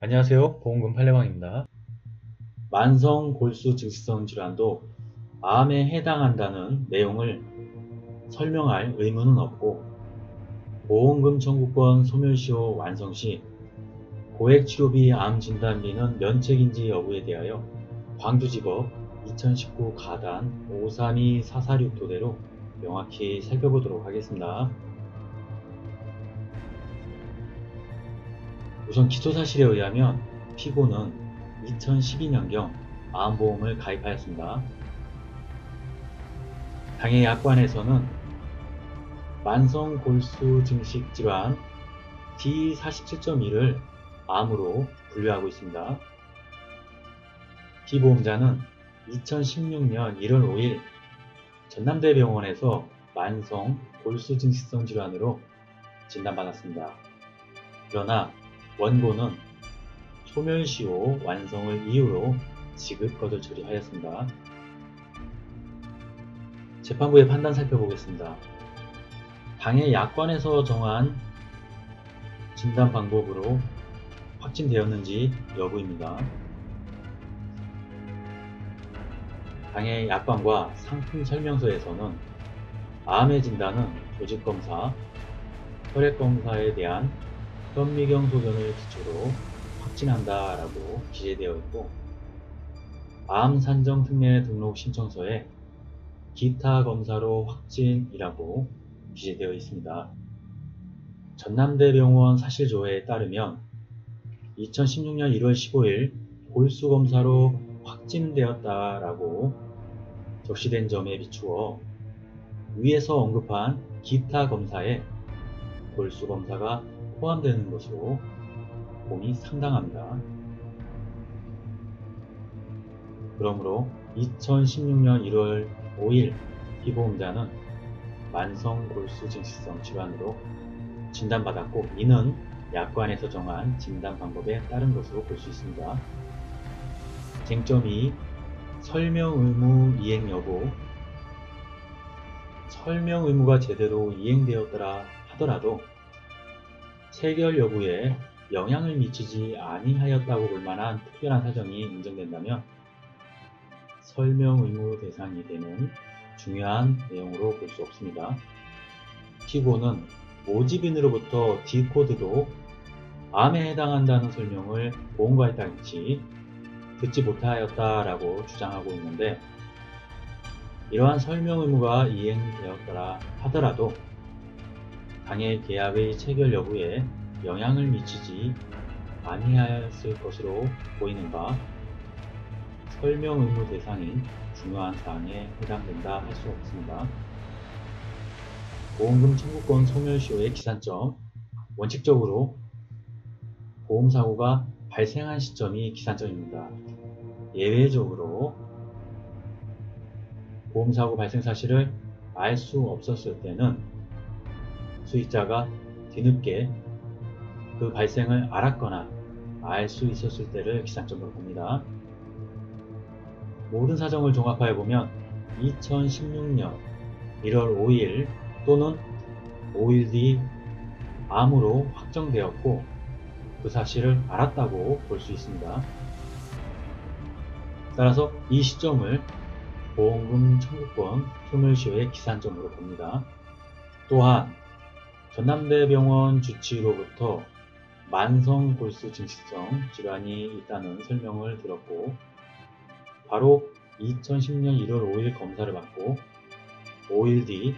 안녕하세요. 보험금 팔례방입니다. 만성 골수 증식성 질환도 암에 해당한다는 내용을 설명할 의무는 없고, 보험금 청구권 소멸시효 완성 시 고액치료비 암 진단비는 면책인지 여부에 대하여 광주지법 2019 가단 532446 토대로 명확히 살펴보도록 하겠습니다. 우선 기소사실에 의하면 피고는 2012년경 암보험을 가입하였습니다. 당해 약관에서는 만성골수 증식 질환 D47.1을 암으로 분류하고 있습니다. 피보험자는 2016년 1월 5일 전남대병원에서 만성 골수 증식성 질환으로 진단받았습니다. 그러나 원고는 소멸시효 완성을 이유로 지급 거절 처리하였습니다. 재판부의 판단 살펴보겠습니다. 당해 약관에서 정한 진단 방법으로 확진되었는지 여부입니다. 당해 약관과 상품 설명서에서는 암의 진단은 조직검사, 혈액검사에 대한 현미경 소견을 기초로 확진한다 라고 기재되어 있고, 암 산정 특례 등록 신청서에 기타 검사로 확진이라고 기재되어 있습니다. 전남대병원 사실조회에 따르면 2016년 1월 15일 골수검사로 확진되었다라고 적시된 점에 비추어 위에서 언급한 기타 검사에 골수검사가 포함되는 것으로 봄이 상당합니다. 그러므로 2016년 1월 5일 피보험자는 만성 골수 증식성 질환으로 진단받았고, 이는 약관에서 정한 진단 방법에 따른 것으로 볼 수 있습니다. 쟁점 2. 설명 의무 이행 여부. 설명 의무가 제대로 이행되었더라 하더라도 체결 여부에 영향을 미치지 아니하였다고 볼 만한 특별한 사정이 인정된다면 설명 의무 대상이 되는 중요한 내용으로 볼 수 없습니다. 피고는 모집인으로부터 D코드도 암에 해당한다는 설명을 보험과에 당시 듣지 못하였다라고 주장하고 있는데, 이러한 설명 의무가 이행되었더라 하더라도 당해 계약의 체결 여부에 영향을 미치지 아니하였을 것으로 보이는 바 설명 의무 대상인 중요한 사항에 해당된다 할 수 없습니다. 보험금 청구권 소멸시효의 기산점. 원칙적으로 보험사고가 발생한 시점이 기산점입니다. 예외적으로 보험사고 발생 사실을 알 수 없었을 때는 수익자가 뒤늦게 그 발생을 알았거나 알 수 있었을 때를 기산점으로 봅니다. 모든 사정을 종합하여 보면 2016년 1월 5일 또는 5일 뒤 암으로 확정되었고, 그 사실을 알았다고 볼 수 있습니다. 따라서 이 시점을 보험금 청구권 소멸시효의 기산점으로 봅니다. 또한 전남대병원 주치의로부터 만성 골수 증식성 질환이 있다는 설명을 들었고, 바로 2010년 1월 5일 검사를 받고 5일 뒤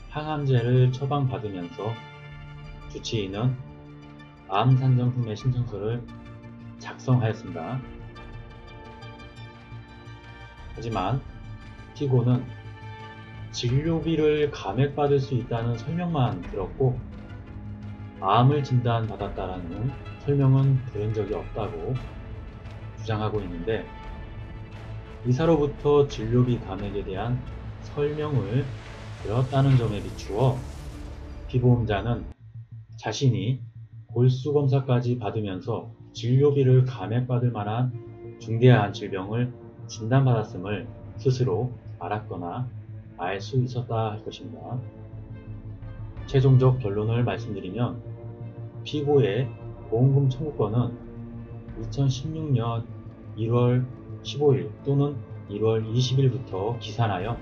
항암제를 처방받으면서 주치의는 암 산정 특례 신청서를 작성하였습니다. 하지만 피고는 진료비를 감액받을 수 있다는 설명만 들었고 암을 진단받았다라는 설명은 들은 적이 없다고 주장하고 있는데, 의사로부터 진료비 감액에 대한 설명을 들었다는 점에 비추어 피보험자는 자신이 골수검사까지 받으면서 진료비를 감액받을 만한 중대한 질병을 진단받았음을 스스로 알았거나 알 수 있었다 할 것입니다. 최종적 결론을 말씀드리면 피고의 보험금 청구권은 2016년 1월 15일 또는 1월 20일부터 기산하여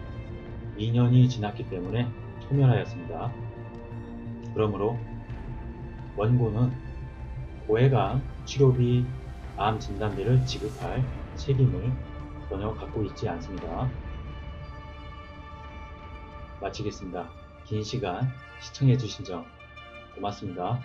2년이 지났기 때문에 소멸하였습니다. 그러므로 원고는 고해감 치료비, 암 진단비를 지급할 책임을 전혀 갖고 있지 않습니다. 마치겠습니다. 긴 시간 시청해 주신 점 고맙습니다.